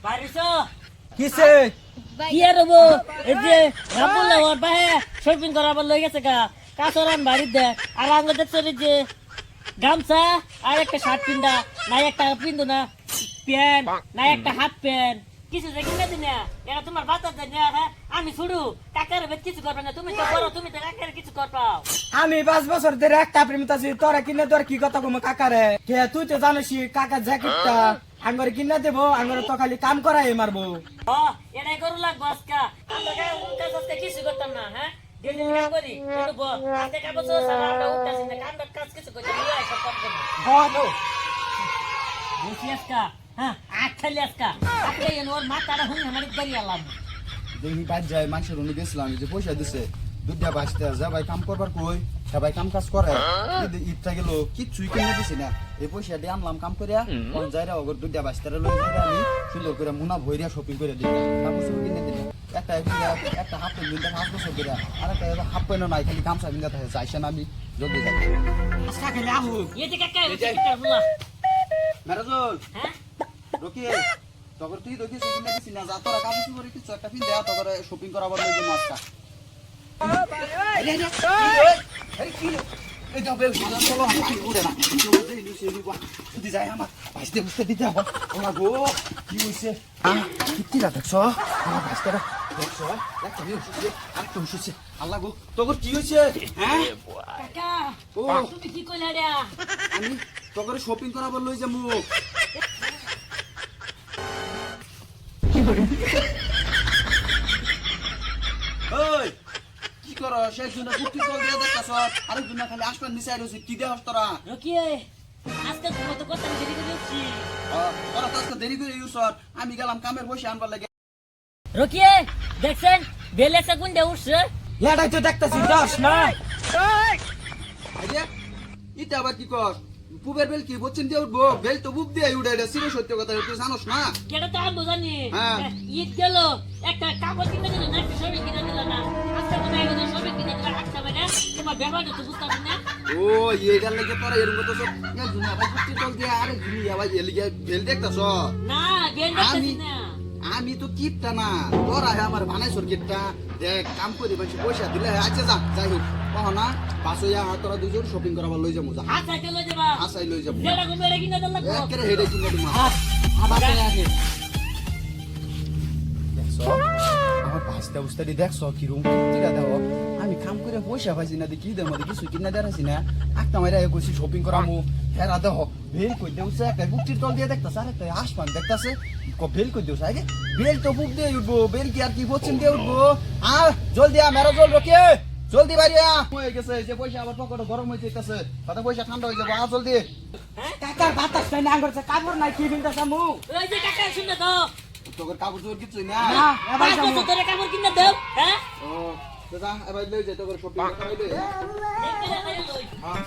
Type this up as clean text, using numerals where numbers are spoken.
বাড়িছো কিসে কি আর হবো এই যে রাবুল্লাহ ওর বাহে শপিং করাবার লই গেছে গা কাঁচরান বাড়ির দে আর আঙ্গ দেখছো যে গামছা আর একটা শার্ট পিন্দা না একটা পিন্দু না প্যান্ট না একটা হাফ প্যান্ট কিছু যে কিনে দিনা এটা তোমার বাতার দেয় না হ্যাঁ আমি শুরু কাকার বেদ কিছু করবে না তুমি তো বড় তুমি তো কাকার কিছু করপাও আমি 5 বছর ধরে একটা প্রেমিত আছি তোরা কিনে তোর কি কথা কম কাকারে কে তুই তো জানিস কাকার জ্যাকেটটা আঙ্গরে কিনে দেবো আঙ্গরে তো খালি কাম করাই মারবো ও এটাই করু লাগবো আজকা আমরা কাজ আজকে কিছু করতাম না হ্যাঁ দিন কাম করি কিন্তু আজকে কাজ বছর সারা আমরা উঠতাছি না কাজ কিছু করতে না সব কাম করব বলো বুঝি আজকা হ্যাঁ আখালি আজকা আজকে ওর মাথাটা হুন আমার গাড়ি আলাম দেখি বাদ যায় মানুষের উনি গেছিলাম যে পয়সা দিছে দুধটা বাঁচতে যা ভাই কাম করবার কই সবাই কাম কাজ করে ঈদটা গেল কিচ্ছুই কিনে দিছি না এই পয়সা দিয়ে আনলাম কাম করিয়া কোন যাইরা ওগর দুধটা বাঁচতে লই যাইরা আমি সুন্দর করে মুনা ভইরা শপিং করে দিই কাপড় কিনে দিই একটা হাফ প্যান্ট দিন 5 বছর ধরে আর একটা হাফ প্যান্ট নাই খালি গামছা বিন্দা থাকে যাইছেন আমি জলদি যাই আজকা খেলে আহু এতে কাকা এটা বলা মেরাজুল হ্যাঁ রকি তখন তুই দেখি কিনে দিছি না যা তোরা কাপড় করে কিছু একটা পিন দেয়া তখন শপিং করাবার লই যে মাছটা আল্লাহ গো তোর কি হয়েছে হ্যাঁ কাকা ও তুমি কি কইলা রে আমি তোর শপিং করাবার লই যাবো ওই কি করো সেই জন্য কুটি কল দিয়ে দেখতাছ আরেক জন্য খালি আসমান মিশাই রইছে কি দেহস তোরা রকি আজকে কত কথা দেরি করে দিচ্ছি তোরা তো আজকে দেরি করে ইউজ আমি গেলাম কামের বসে আনবার লাগে রকি দেখছেন বেলেসা গুন্ডে উঠছে এটাই তো দেখতেছি দশ না আইডিয়া ইটা আবার কি কর পুবের বেল কি বচ্চন দিয়ে উঠবো বেল তো বুক দিয়ে উঠে এটা সিরিয়াস সত্য কথা তুই জানোস না কেটা তো আমি জানি হ্যাঁ। ঈদ গেল একটা কাপড় কিনে দিল না একটা শরীর কিনে দিল না আজকে মনে হয় ওদের শরীর কিনে দিল আচ্ছা মানে তোমার ব্যবহারটা তো বুঝতে পারছি না ও এইটার লাগে তোরা এরকম তো সব দুনিয়া ভাই কুটি কল দিয়ে আরে দুনিয়া ভাই এলিগে বেল দেখতাছ না বেল দেখতেছি না আমি তো কিপটা না তোরা আমার ভানাই সরকিটটা দেখ কাম করে বসে পয়সা দিলে আচ্ছা যা যাই হোক কহ না 5000 তোরা দুজন শপিং করাবার লই যাবো যা আচ্ছা চলে যাবা আসাই লই যাবো যেটা ঘুমেরে কিনে দিল লাগবো একেরে হেডে কিনে দিমা আবার আগে দেখছ আমার পাঁচটা উস্তাদি দেখছ কিরম কিরা দাও আমি কাম করে পয়সা পাইছি না দেখি দে মধ্যে কিছু কিনা দেখাছি না একটা মাইরা কইছি শপিং করামু হেরা দেহ বেল কই দেউছে একটা বুকটির তল দিয়ে দেখতাছ আর একটা আসমান দেখতাছে বেল কই দেউছে আগে বেল তো বুক দিয়ে উঠবো বেল কি আর কি বলছেন দিয়ে উঠবো জলদি মেরা জল রকে জলদি বাইরিয়া হয়ে গেছে যে পয়সা আবার পকেটে গরম হয়ে যাইতাছে কথা পয়সা ঠান্ডা হয়ে যাবো জলদি কাকার বাতাস নাই আঙ্গর কাপড় নাই কি বিনতাছ আমু ওই যে কাকা শুনে তো তোর কাপড় চোর কিছুই না না এবার 5 যাবো বছর ধরে কাপড় কিনে দাও হ্যাঁ ও দাদা এবার লই যাই তোর শপিং করাইলে দেখতে লই হ্যাঁ